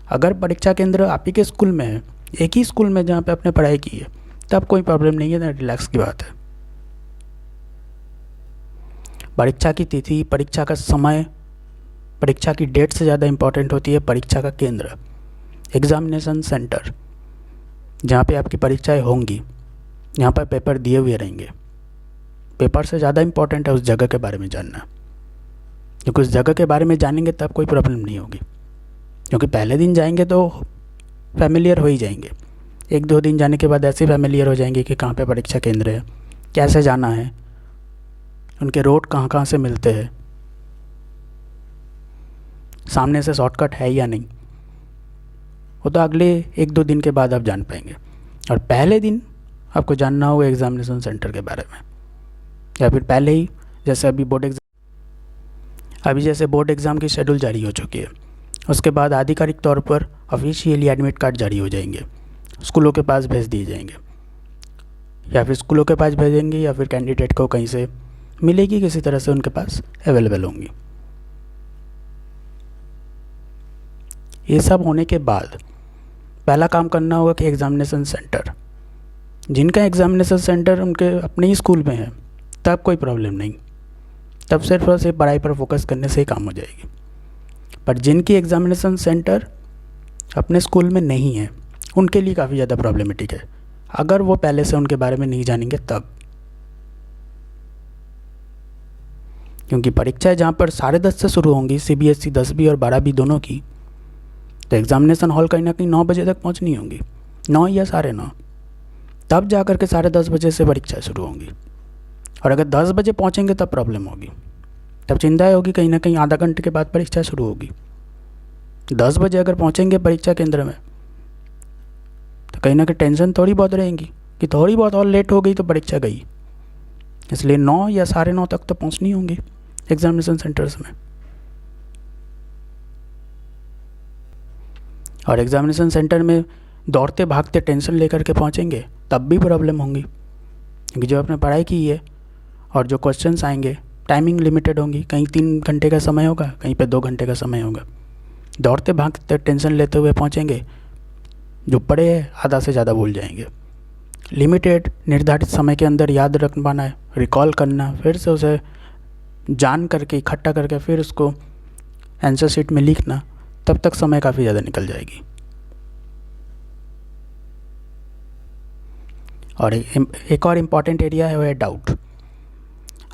Speaker 1: अगर परीक्षा केंद्र आप ही के स्कूल में है, एक ही स्कूल में जहाँ पे आपने पढ़ाई की है, तब कोई प्रॉब्लम नहीं है, तो रिलैक्स की बात है। परीक्षा की तिथि, परीक्षा का समय, परीक्षा की डेट से ज़्यादा इम्पॉर्टेंट होती है परीक्षा का केंद्र, एग्जामिनेशन सेंटर, जहाँ पे आपकी परीक्षाएं होंगी, यहाँ पर पेपर दिए हुए रहेंगे। पेपर से ज़्यादा इम्पॉर्टेंट है उस जगह के बारे में जानना, क्योंकि उस जगह के बारे में जानेंगे तब कोई प्रॉब्लम नहीं होगी। क्योंकि पहले दिन जाएंगे तो फैमिलियर हो ही जाएंगे, 1-2 दिन जाने के बाद ऐसे फैमिलियर हो जाएंगे कि कहाँ पे परीक्षा केंद्र है, कैसे जाना है, उनके रोड कहाँ कहाँ से मिलते हैं, सामने से शॉर्टकट है या नहीं, वो तो अगले 1-2 दिन के बाद आप जान पाएंगे। और पहले दिन आपको जानना होगा एग्जामिनेशन सेंटर के बारे में, या फिर पहले ही, जैसे जैसे बोर्ड एग्ज़ाम की शेड्यूल जारी हो चुकी है, उसके बाद आधिकारिक तौर पर ऑफिशियली एडमिट कार्ड जारी हो जाएंगे, स्कूलों के पास भेज दिए जाएंगे, या फिर स्कूलों के पास भेजेंगे या फिर कैंडिडेट को कहीं से मिलेगी, किसी तरह से उनके पास अवेलेबल होंगी। ये सब होने के बाद पहला काम करना होगा कि एग्ज़ामिनेशन सेंटर, जिनका एग्ज़ामिनेशन सेंटर उनके अपने ही स्कूल में है, तब कोई प्रॉब्लम नहीं, तब सिर्फ और सिर्फ पढ़ाई पर फोकस करने से ही काम हो जाएगी। पर जिनकी एग्ज़ामिनेशन सेंटर अपने स्कूल में नहीं है, उनके लिए काफ़ी ज़्यादा प्रॉब्लमेटिक है, अगर वो पहले से उनके बारे में नहीं जानेंगे तब। क्योंकि परीक्षाएं जहाँ पर 10:30 से शुरू होंगी, CBSE 10वीं और 12वीं दोनों की, तो एग्ज़ामिनेशन हॉल कहीं ना कहीं 9 बजे तक पहुँचनी होंगी, 9 या 9:30, तब जा कर के 10:30 बजे से परीक्षा शुरू होंगी। और अगर 10 बजे पहुँचेंगे तब प्रॉब्लम होगी, तब चिंता होगी, कहीं ना कहीं आधा घंटे के बाद परीक्षा शुरू होगी। 10 बजे अगर पहुँचेंगे परीक्षा केंद्र में, तो कहीं ना कहीं टेंशन थोड़ी बहुत रहेगी कि थोड़ी बहुत और लेट हो गई तो परीक्षा गई, इसलिए 9 या 9:30 तक तो पहुँचनी होंगी एग्ज़ामिनेशन सेंटर्स में। और एग्ज़ामिनेशन सेंटर में दौड़ते भागते टेंशन लेकर के पहुँचेंगे तब भी प्रॉब्लम होंगी, क्योंकि जो आपने पढ़ाई की है और जो क्वेश्चंस आएंगे टाइमिंग लिमिटेड होंगी, कहीं 3 घंटे का समय होगा, कहीं पे 2 घंटे का समय होगा। दौड़ते भागते टेंशन लेते हुए पहुँचेंगे, जो पढ़े हैं आधा से ज़्यादा भूल जाएंगे। लिमिटेड निर्धारित समय के अंदर याद रख पाना है, रिकॉल करना, फिर से उसे जान करके इकट्ठा करके फिर उसको आंसर शीट में लिखना, तब तक समय काफ़ी ज़्यादा निकल जाएगी। और एक और इम्पॉर्टेंट एरिया है वो है डाउट।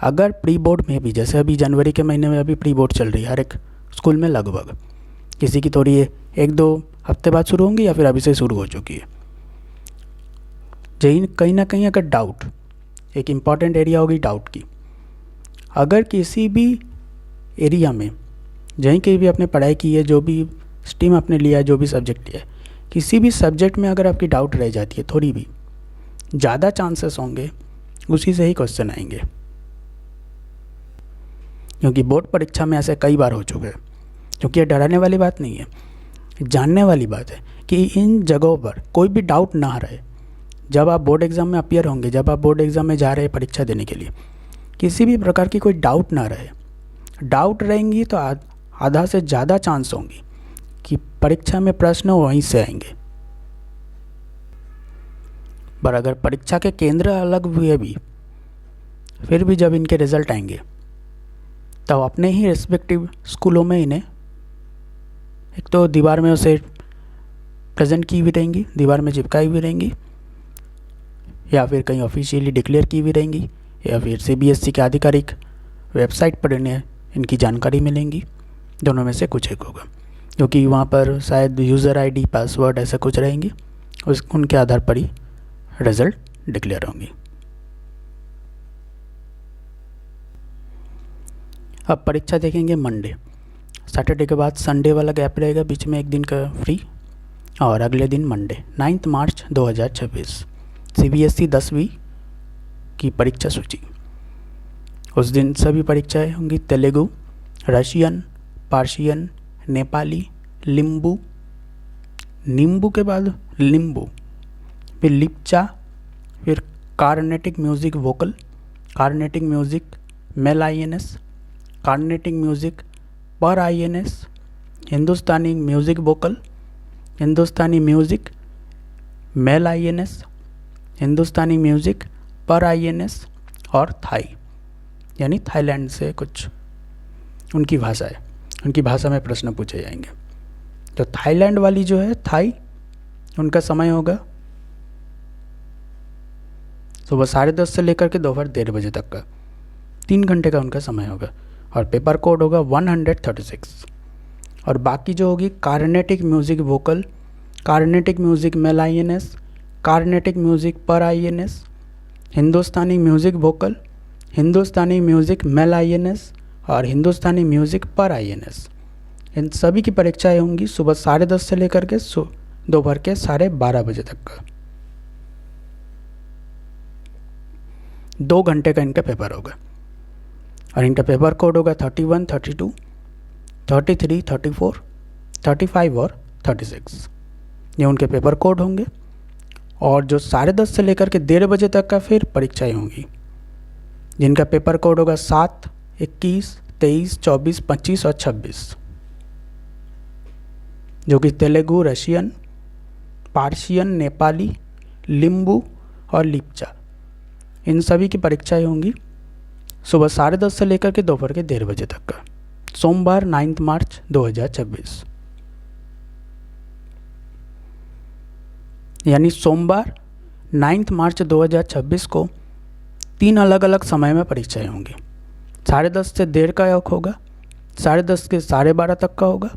Speaker 1: अगर प्री बोर्ड में भी, जैसे अभी जनवरी के महीने में अभी प्री बोर्ड चल रही है हर एक स्कूल में लगभग, किसी की थोड़ी 1-2 हफ्ते बाद शुरू होंगी या फिर अभी से शुरू हो चुकी है, कहीं ना कहीं अगर डाउट, एक इम्पॉर्टेंट एरिया होगी डाउट की। अगर किसी भी एरिया में, जहीं कहीं भी आपने पढ़ाई की है, जो भी स्ट्रीम आपने लिया है, जो भी सब्जेक्ट लिया है, किसी भी सब्जेक्ट में अगर आपकी डाउट रह जाती है थोड़ी भी, ज़्यादा चांसेस होंगे उसी से ही क्वेश्चन आएंगे। क्योंकि बोर्ड परीक्षा में ऐसे कई बार हो चुके हैं। क्योंकि ये डराने वाली बात नहीं है, जानने वाली बात है कि इन जगहों पर कोई भी डाउट ना रहे। जब आप बोर्ड एग्ज़ाम में अपीयर होंगे, जब आप बोर्ड एग्ज़ाम में जा रहे हैं परीक्षा देने के लिए, किसी भी प्रकार की कोई डाउट ना रहे। डाउट रहेंगी तो आधा से ज़्यादा चांस होंगी कि परीक्षा में प्रश्न वहीं से आएंगे। पर अगर परीक्षा के केंद्र अलग हुए भी, फिर भी जब इनके रिज़ल्ट आएंगे तब अपने ही रिस्पेक्टिव स्कूलों में इन्हें एक तो दीवार में उसे प्रेजेंट की भी रहेंगी, दीवार में चिपकाई भी रहेंगी, या फिर कहीं ऑफिशियली डिक्लेयर की भी रहेंगी, या फिर CBSE के आधिकारिक वेबसाइट पर इन्हें इनकी जानकारी मिलेंगी। दोनों में से कुछ एक होगा, क्योंकि वहाँ पर शायद यूज़र ID पासवर्ड ऐसा कुछ रहेंगे, उनके आधार पर ही रिज़ल्ट डिक्लेयर होंगी। अब परीक्षा देखेंगे मंडे, सैटरडे के बाद संडे वाला गैप रहेगा, बीच में एक दिन का फ्री, और अगले दिन मंडे 9 मार्च 2026 CBSE 10वीं की परीक्षा सूची। उस दिन सभी परीक्षाएं होंगी तेलुगु, रशियन, पार्शियन, नेपाली, लिम्बू, नींबू के बाद लिम्बू, फिर लिप्चा, फिर Carnatic music vocal, Carnatic music mel INS, Carnatic music per INS, Hindustani music vocal, Hindustani music mel INS, Hindustani music per INS, और थाई यानी थाईलैंड से कुछ उनकी भाषा है, उनकी भाषा में प्रश्न पूछे जाएंगे। तो थाईलैंड वाली जो है थाई, उनका समय होगा सुबह 10:30 से लेकर के दोपहर 1:30 बजे तक का, 3 घंटे का उनका समय होगा, और पेपर कोड होगा 136। और बाकी जो होगी Carnatic music vocal, Carnatic music mel INS, Carnatic music per INS, Hindustani music vocal, Hindustani music mel INS, और हिंदुस्तानी म्यूज़िक पर INS, इन सभी की परीक्षाएं होंगी सुबह 10:30 से लेकर के दोपहर के 12:30 बजे तक का। 2 घंटे का इनका पेपर होगा, और इनका पेपर कोड होगा 31, 32, 33, 34, 35 और 36। ये उनके पेपर कोड होंगे। और जो 10:30 से लेकर के 1:30 बजे तक का फिर परीक्षाएं होंगी, जिनका पेपर कोड होगा 7, 21, 23, 24, 25 और 26, जो कि तेलुगु, रशियन, पार्शियन, नेपाली, लिम्बू और लिप्चा, इन सभी की परीक्षाएं होंगी सुबह 10:30 से लेकर के दोपहर के 1:30 बजे तक का, सोमवार 9 मार्च 2026। यानी सोमवार 9 मार्च 2026 को 3 अलग अलग समय में परीक्षाएं होंगी। 10:30 से 1:30 का एक होगा, 10:30 से 12:30 तक का होगा,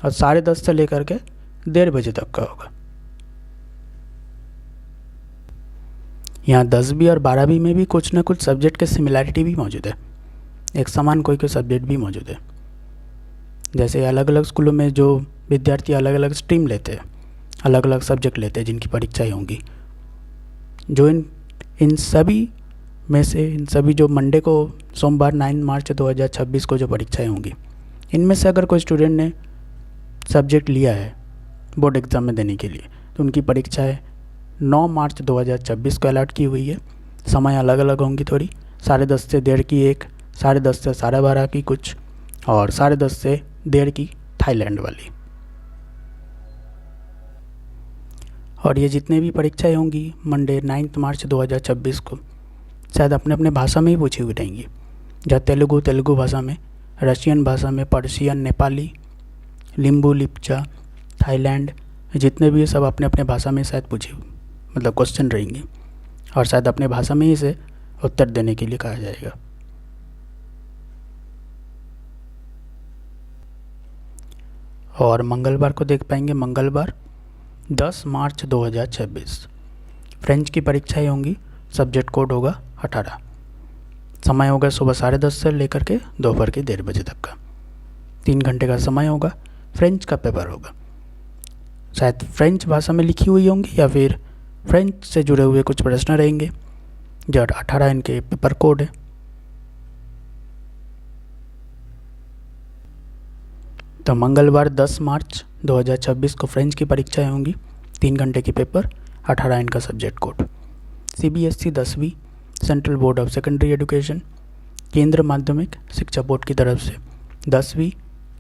Speaker 1: और 10:30 से लेकर के 1:30 बजे तक का होगा। यहाँ 10वीं और 12वीं में भी कुछ ना कुछ सब्जेक्ट के सिमिलैरिटी भी मौजूद है, एक समान कोई सब्जेक्ट भी मौजूद है। जैसे अलग अलग स्कूलों में जो विद्यार्थी अलग अलग स्ट्रीम लेते हैं, अलग अलग सब्जेक्ट लेते हैं, जिनकी परीक्षाएं होंगी, जो इन सभी में से इन सभी जो मंडे को सोमवार 9 मार्च 2026 को जो परीक्षाएं होंगी, इनमें से अगर कोई स्टूडेंट ने सब्जेक्ट लिया है बोर्ड एग्ज़ाम में देने के लिए, तो उनकी परीक्षाएं 9 मार्च 2026 को अलॉट की हुई है। समय अलग अलग होंगी थोड़ी, 10:30 से 1:30 की एक, 10:30 से 12:30 की कुछ, और 10:30 से 1:30 की थाईलैंड वाली। और ये जितने भी परीक्षाएं होंगी मंडे 9 मार्च 2026 को शायद अपने अपने भाषा में ही पूछी हुई रहेंगी। जहाँ तेलुगु भाषा में, रशियन भाषा में, पर्शियन, नेपाली, लिम्बू, लिप्चा, थाईलैंड, जितने भी सब अपने अपने भाषा में शायद पूछी मतलब क्वेश्चन रहेंगे, और शायद अपने भाषा में ही इसे उत्तर देने के लिए कहा जाएगा। और मंगलवार को देख पाएंगे, मंगलवार 10 मार्च 2026 फ्रेंच की परीक्षाएं होंगी। सब्जेक्ट कोड होगा 18। समय होगा सुबह 10:30 से लेकर के दोपहर के 1:30 बजे तक का, 3 घंटे का समय होगा। फ्रेंच का पेपर होगा, शायद फ्रेंच भाषा में लिखी हुई होंगी या फिर फ्रेंच से जुड़े हुए कुछ प्रश्न रहेंगे। जो 18 इनके पेपर कोड है। तो मंगलवार 10 मार्च 2026 को फ्रेंच की परीक्षाएं होंगी, 3 घंटे की पेपर, 18 इनका सब्जेक्ट कोड। CBSE 10वीं central board of secondary education, केंद्र माध्यमिक शिक्षा बोर्ड की तरफ से 10वीं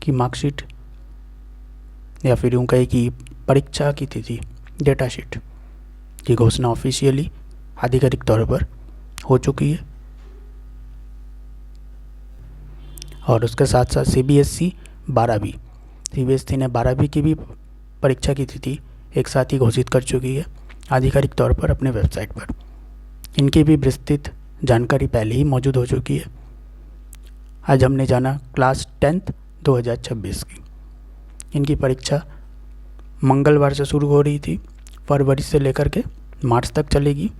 Speaker 1: की मार्कशीट या फिर यूँ कहे कि परीक्षा की तिथि, डेटा शीट की घोषणा ऑफिशियली आधिकारिक तौर पर हो चुकी है। और उसके साथ साथ CBSE 12वीं, CBSE ने 12वीं की भी परीक्षा की तिथि एक साथ ही घोषित कर चुकी है आधिकारिक तौर पर अपने वेबसाइट पर। इनकी भी विस्तृत जानकारी पहले ही मौजूद हो चुकी है। आज हमने जाना क्लास 10th 2026 की। इनकी परीक्षा मंगलवार से शुरू हो रही थी, फरवरी से लेकर के मार्च तक चलेगी,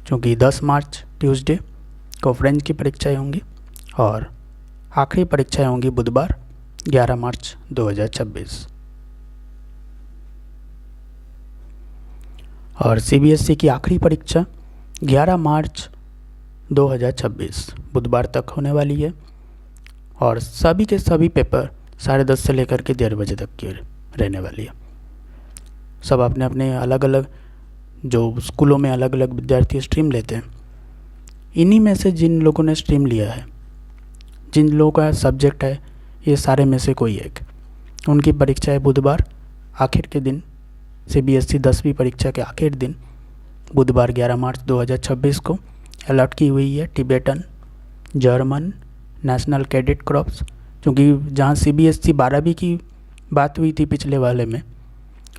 Speaker 1: क्योंकि 10 मार्च ट्यूसडे को फ्रेंच की परीक्षाएं होंगी और आखिरी परीक्षाएं होंगी बुधवार 11 मार्च 2026। और CBSE की आखिरी परीक्षा 11 मार्च 2026 बुधवार तक होने वाली है और सभी के सभी पेपर 10:30 से लेकर के 1:30 बजे तक की रहने वाली है। सब अपने अपने अलग अलग, जो स्कूलों में अलग अलग विद्यार्थी स्ट्रीम लेते हैं, इन्हीं में से जिन लोगों ने स्ट्रीम लिया है, जिन लोगों का सब्जेक्ट है ये सारे में से कोई एक, उनकी परीक्षा है बुधवार आखिर के दिन। CBSE 10वीं परीक्षा के आखिर दिन बुधवार 11 मार्च 2026 को अलॉट की हुई है Tibetan, German, national cadet corps, क्योंकि जहाँ CBSE 12वीं की बात हुई थी पिछले वाले में,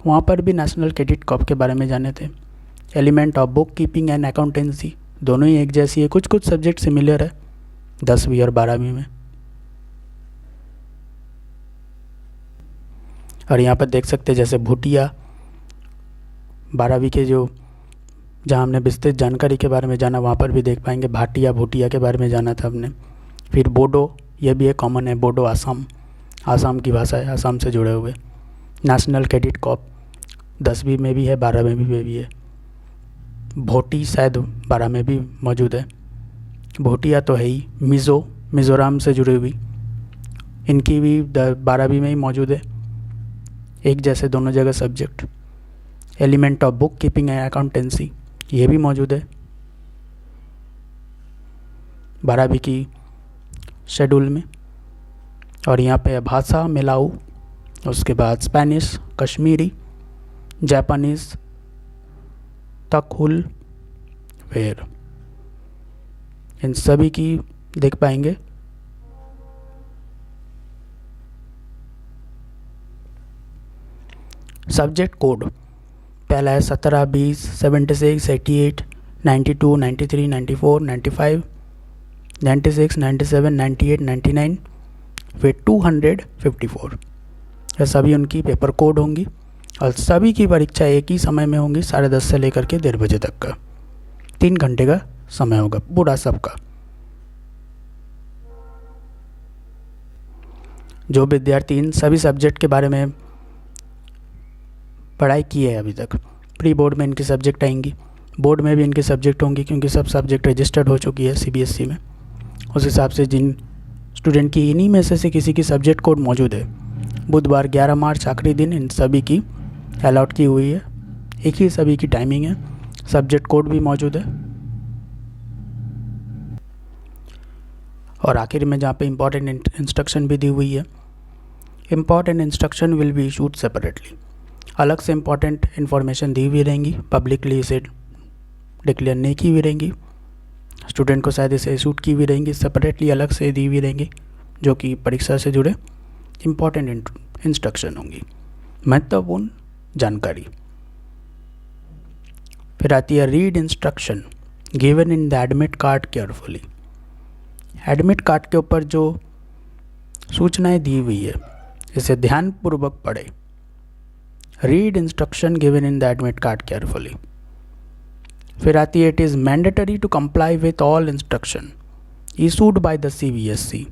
Speaker 1: वहाँ पर भी नेशनल कैडेट कॉर्प्स के बारे में जाने थे। Element of book keeping and accountancy दोनों ही एक जैसी है, कुछ कुछ सब्जेक्ट सिमिलर है 10वीं और 12वीं में। और यहाँ पर देख सकते हैं जैसे भूटिया 12वीं के जो, जहाँ हमने विस्तृत जानकारी के बारे में जाना, वहाँ पर भी देख पाएंगे भाटिया भूटिया के बारे में जाना था हमने। फिर बोडो, ये भी एक कॉमन है, बोडो आसाम की भाषा है, आसाम से जुड़े हुए। नेशनल कैडेट कॉर्प्स 10वीं में भी है, 12वीं में भी है। भोटी शायद 12 में भी मौजूद है। भोटिया तो है ही, मिज़ोरम से जुड़ी हुई, इनकी भी 12वीं में ही मौजूद है, एक जैसे दोनों जगह subject. Element of book keeping and accountancy ये भी मौजूद है 12वीं की शेड्यूल में। और यहाँ पे भाषा मिलाऊ, उसके बाद स्पेनिश, कश्मीरी, जापानीज़, तकुल, फिर इन सभी की देख पाएंगे। सब्जेक्ट कोड पहला है 17, 20, 76, 88, 92, 93, 94, 95, 96, 97, 98, 99, फिर 254। ये सभी उनकी पेपर कोड होंगी और सभी की परीक्षा एक ही समय में होंगी, 10:30 से लेकर के 1:30 बजे तक का 3 घंटे का समय होगा पूरा सबका। जो विद्यार्थी इन सभी सब्जेक्ट के बारे में पढ़ाई की है अभी तक, प्री बोर्ड में इनकी सब्जेक्ट आएंगी, बोर्ड में भी इनके सब्जेक्ट होंगी, क्योंकि सब सब्जेक्ट रजिस्टर्ड हो चुकी है CBSE में। उस हिसाब से जिन स्टूडेंट की इन्हीं में से किसी की सब्जेक्ट कोड मौजूद है, बुधवार 11 मार्च आखिरी दिन इन सभी की अलॉट की हुई है। एक ही सभी की टाइमिंग है, सब्जेक्ट कोड भी मौजूद है। और आखिर में जहाँ पे इम्पॉर्टेंट इंस्ट्रक्शन भी दी हुई है, important instruction will be issued separately, अलग से इम्पॉर्टेंट इन्फॉर्मेशन दी हुई रहेंगी, पब्लिकली इसे डिक्लेयर नहीं की हुई रहेंगी, स्टूडेंट को शायद इसे इशूड की हुई रहेंगी, सेपरेटली अलग से दी हुई रहेंगी, जो कि परीक्षा से जुड़े इम्पॉर्टेंट इंस्ट्रक्शन होंगी, महत्वपूर्ण जानकारी। फिर आती है read instruction given in the admit card carefully. Admit card के ऊपर जो सूचनाएं दी हुई है इसे ध्यानपूर्वक पढ़े। Read instruction given in the admit card carefully. फिर आती है it is mandatory to comply with all instruction issued by the CBSE।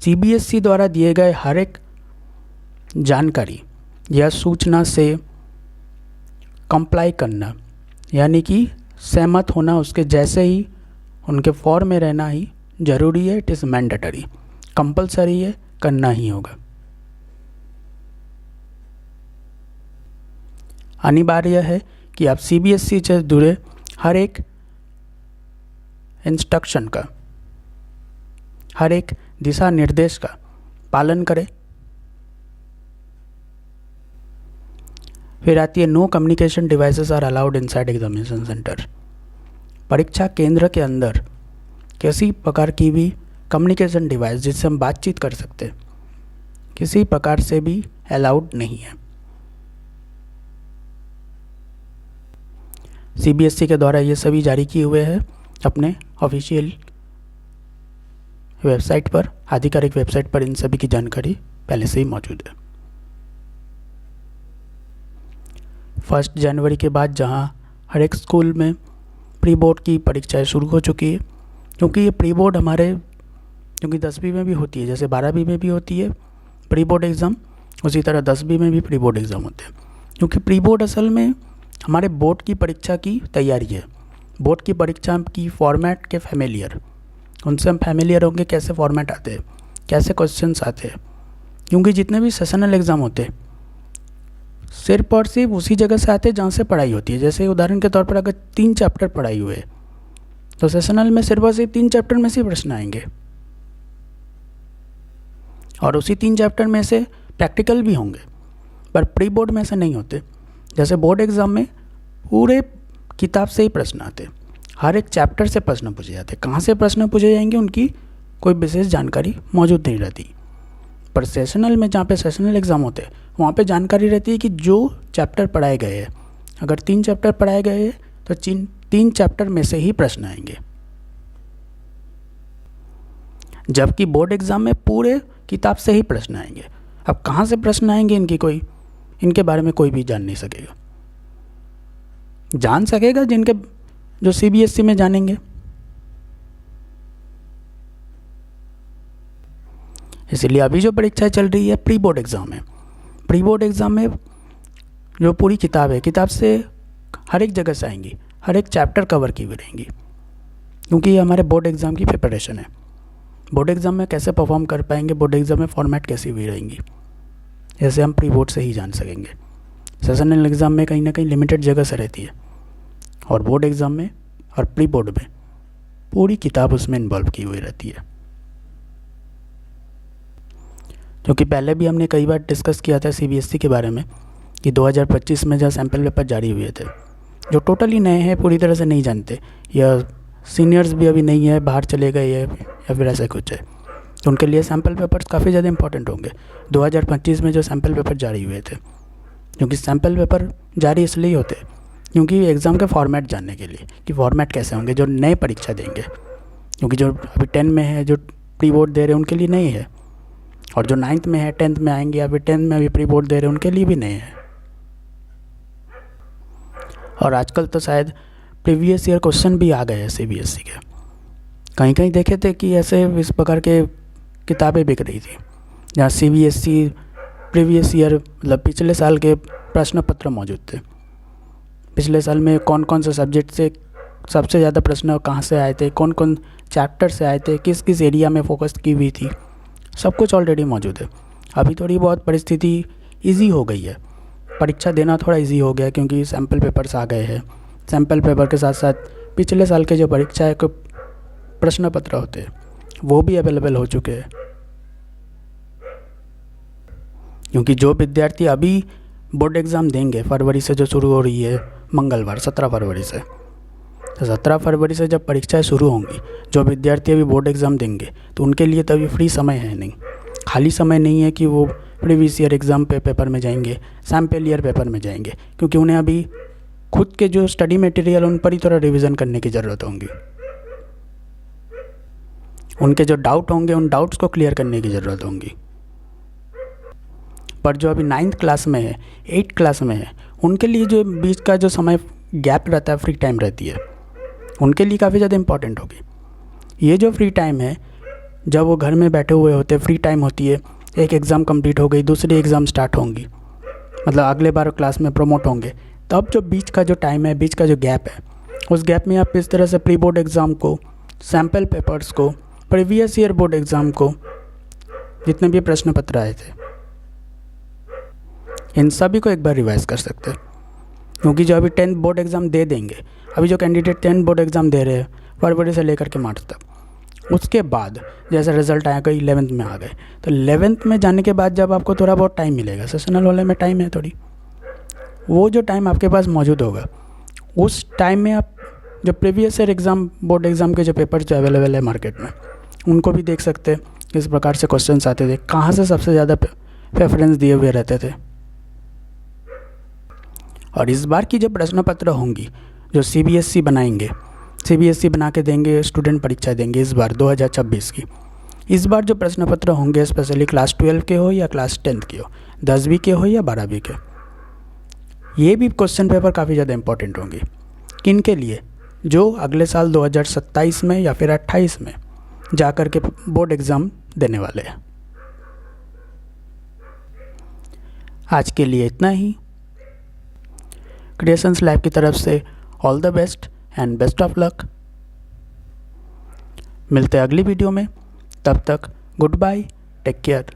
Speaker 1: CBSE द्वारा दिए गए हर एक जानकारी या सूचना से कंप्लाई करना, यानी कि सहमत होना, उसके जैसे ही उनके फॉर्म में रहना ही जरूरी है। इट इज़ मैंडेटरी, कंपलसरी है, करना ही होगा। अनिवार्य है कि आप CBSE से जुड़े हर एक इंस्ट्रक्शन का, हर एक दिशा निर्देश का पालन करें। फिर आती है no communication devices are allowed inside examination centre. परीक्षा केंद्र के अंदर किसी प्रकार की भी कम्युनिकेशन डिवाइस जिससे हम बातचीत कर सकते हैं किसी प्रकार से भी अलाउड नहीं है। सीबीएसई के द्वारा ये सभी जारी किए हुए हैं अपने ऑफिशियल वेबसाइट पर, आधिकारिक वेबसाइट पर इन सभी की जानकारी पहले से ही मौजूद है। 1 जनवरी के बाद जहां हर एक स्कूल में प्री बोर्ड की परीक्षाएं शुरू हो चुकी है, क्योंकि ये प्री बोर्ड हमारे क्योंकि 10वीं में भी होती है, जैसे 12वीं में भी होती है प्री बोर्ड एग्ज़ाम, उसी तरह 10वीं में भी प्री बोर्ड एग्ज़ाम होते हैं। क्योंकि प्री बोर्ड असल में हमारे बोर्ड की परीक्षा की तैयारी है। बोर्ड की परीक्षा की फॉर्मेट के फैमिलियर, उनसे हम फैमिलियर होंगे कैसे फॉर्मेट आते हैं, कैसे क्वेश्चंस आते हैं। क्योंकि जितने भी सेशनल एग्ज़ाम होते हैं सिर्फ और सिर्फ उसी जगह से आते हैं जहाँ से पढ़ाई होती है। जैसे उदाहरण के तौर पर अगर 3 चैप्टर पढ़ाई हुए तो सेशनल में सिर्फ और सिर्फ 3 चैप्टर में से प्रश्न आएंगे, और उसी 3 चैप्टर में से प्रैक्टिकल भी होंगे। पर प्री बोर्ड में ऐसे नहीं होते। जैसे बोर्ड एग्ज़ाम में पूरे किताब से ही प्रश्न आते, हर एक चैप्टर से प्रश्न पूछे जाते। कहाँ से प्रश्न पूछे जाएंगे उनकी कोई विशेष जानकारी मौजूद नहीं रहती। पर सेशनल में, जहाँ पे सेशनल एग्ज़ाम होते हैं, वहाँ पे जानकारी रहती है कि जो चैप्टर पढ़ाए गए हैं, अगर 3 चैप्टर पढ़ाए गए हैं तो 3 चैप्टर में से ही प्रश्न आएंगे। जबकि बोर्ड एग्ज़ाम में पूरे किताब से ही प्रश्न आएंगे। अब कहाँ से प्रश्न आएंगे इनके बारे में कोई भी जान नहीं सकेगा। जान सकेगा जो सीबीएसई में जानेंगे। इसलिए अभी जो परीक्षा चल रही है प्री बोर्ड एग्ज़ाम है। प्री बोर्ड एग्ज़ाम में जो पूरी किताब है, किताब से हर एक जगह से आएंगी, हर एक चैप्टर कवर की हुई रहेंगी। क्योंकि ये हमारे बोर्ड एग्ज़ाम की प्रिपरेशन है। बोर्ड एग्ज़ाम में कैसे परफॉर्म कर पाएंगे, बोर्ड एग्ज़ाम में फॉर्मेट कैसी हुई रहेंगी, जैसे हम प्री बोर्ड से ही जान सकेंगे। सेशनल एग्ज़ाम में कहीं ना कहीं लिमिटेड जगह से रहती है, और बोर्ड एग्ज़ाम में और प्री बोर्ड में पूरी किताब उसमें इन्वॉल्व की हुई रहती है। क्योंकि पहले भी हमने कई बार डिस्कस किया था सीबीएसई के बारे में कि 2025 में जहाँ सैम्पल पेपर जारी हुए थे, जो टोटली नए हैं, पूरी तरह से नहीं जानते, या सीनियर्स भी अभी नहीं है, बाहर चले गए या फिर ऐसा कुछ है, तो उनके लिए सैम्पल पेपर्स काफ़ी ज़्यादा इंपॉर्टेंट होंगे 2025 में जो सैम्पल पेपर जारी हुए थे। क्योंकि सैम्पल पेपर जारी इसलिए होते क्योंकि एग्ज़ाम के फॉर्मेट जानने के लिए कि फॉर्मेट कैसे होंगे जो नए परीक्षा देंगे। क्योंकि जो अभी 10 में है, जो प्री बोर्ड दे रहे हैं, उनके लिए नहीं है, और जो 9th में है, 10th में आएंगे, या फिर 10th में अभी प्री बोर्ड दे रहे हैं, उनके लिए भी नहीं है। और आजकल तो शायद प्रीवियस ईयर क्वेश्चन भी आ गए हैं सीबीएसई के। कहीं कहीं देखे थे कि ऐसे इस प्रकार के किताबें बिक रही थी, जहाँ सीबीएसई प्रीवियस ईयर मतलब पिछले साल के प्रश्न पत्र मौजूद थे। पिछले साल में कौन कौन से सब्जेक्ट से सबसे ज़्यादा प्रश्न कहाँ से आए थे, कौन कौन चैप्टर से आए थे, किस किस एरिया में फोकस की हुई थी, सब कुछ ऑलरेडी मौजूद है। अभी थोड़ी बहुत परिस्थिति ईजी हो गई है, परीक्षा देना थोड़ा ईजी हो गया क्योंकि सैम्पल पेपर्स आ गए हैं। सैम्पल पेपर के साथ साथ पिछले साल के जो परीक्षा के प्रश्न पत्र होते हैं वो भी अवेलेबल हो चुके हैं। क्योंकि जो विद्यार्थी अभी बोर्ड एग्ज़ाम देंगे, फरवरी से जो शुरू हो रही है, मंगलवार 17 फरवरी से, तो 17 फरवरी से जब परीक्षाएं शुरू होंगी, जो विद्यार्थी अभी बोर्ड एग्ज़ाम देंगे तो उनके लिए तो अभी फ्री समय है नहीं, खाली समय नहीं है कि वो प्रीवियस ईयर एग्ज़ाम पेपर में जाएंगे, सैम्पल ईयर पेपर में जाएंगे। क्योंकि उन्हें अभी खुद के जो स्टडी मटेरियल उन पर ही थोड़ा रिवीजन करने की ज़रूरत होगी। उनके जो डाउट होंगे उन डाउट्स को क्लियर करने की ज़रूरत होगी। पर जो अभी 9th क्लास में है, 8th क्लास में है, उनके लिए जो बीच का जो समय गैप रहता है, फ्री टाइम रहती है, उनके लिए काफ़ी ज़्यादा इंपॉर्टेंट होगी। ये जो फ्री टाइम है, जब वो घर में बैठे हुए होते, फ्री टाइम होती है, एक एग्ज़ाम कंप्लीट हो गई, दूसरी एग्ज़ाम स्टार्ट होंगी, मतलब अगले बार क्लास में प्रमोट होंगे, तब जो बीच का जो टाइम है, बीच का जो गैप है, उस गैप में आप इस तरह से प्री बोर्ड एग्ज़ाम को, सैम्पल पेपर्स को, प्रीवियस ईयर बोर्ड एग्ज़ाम को, जितने भी प्रश्न पत्र आए थे, इन सभी को एक बार रिवाइज कर सकते हैं। क्योंकि जो अभी 10th बोर्ड एग्ज़ाम दे देंगे, अभी जो कैंडिडेट 10th बोर्ड एग्ज़ाम दे रहे हैं फरवरी से लेकर के मार्च तक, उसके बाद जैसे रिज़ल्ट आएगा 11th में आ गए, तो 11th में जाने के बाद जब आपको थोड़ा बहुत टाइम मिलेगा, सेशनल वाले में टाइम है थोड़ी, वो जो टाइम आपके पास मौजूद होगा, उस टाइम में आप जो previous year exam, board exam के जो पेपर जो अवेलेबल है मार्केट में, उनको भी देख सकते हैं। इस प्रकार से क्वेश्चंस आते थे, कहाँ से सबसे ज़्यादा प्रेफरेंस दिए हुए रहते थे। और इस बार की जो प्रश्न पत्र होंगी, जो CBSE बनाएंगे, CBSE बना के देंगे, स्टूडेंट परीक्षा देंगे इस बार 2026 की। इस बार जो प्रश्न पत्र होंगे स्पेशली क्लास 12 के हो या क्लास 10th के हो, 10वीं के हो या 12वीं के, ये भी क्वेश्चन पेपर काफ़ी ज़्यादा इंपॉर्टेंट होंगी। किन के लिए? जो अगले साल 2027 में या फिर 28 में जा कर के बोर्ड एग्ज़ाम देने वाले हैं। आज के लिए इतना ही। क्रिएशंस लैब की तरफ से all the best and best of luck. मिलते हैं अगली वीडियो में, तब तक गुड बाय, टेक केयर।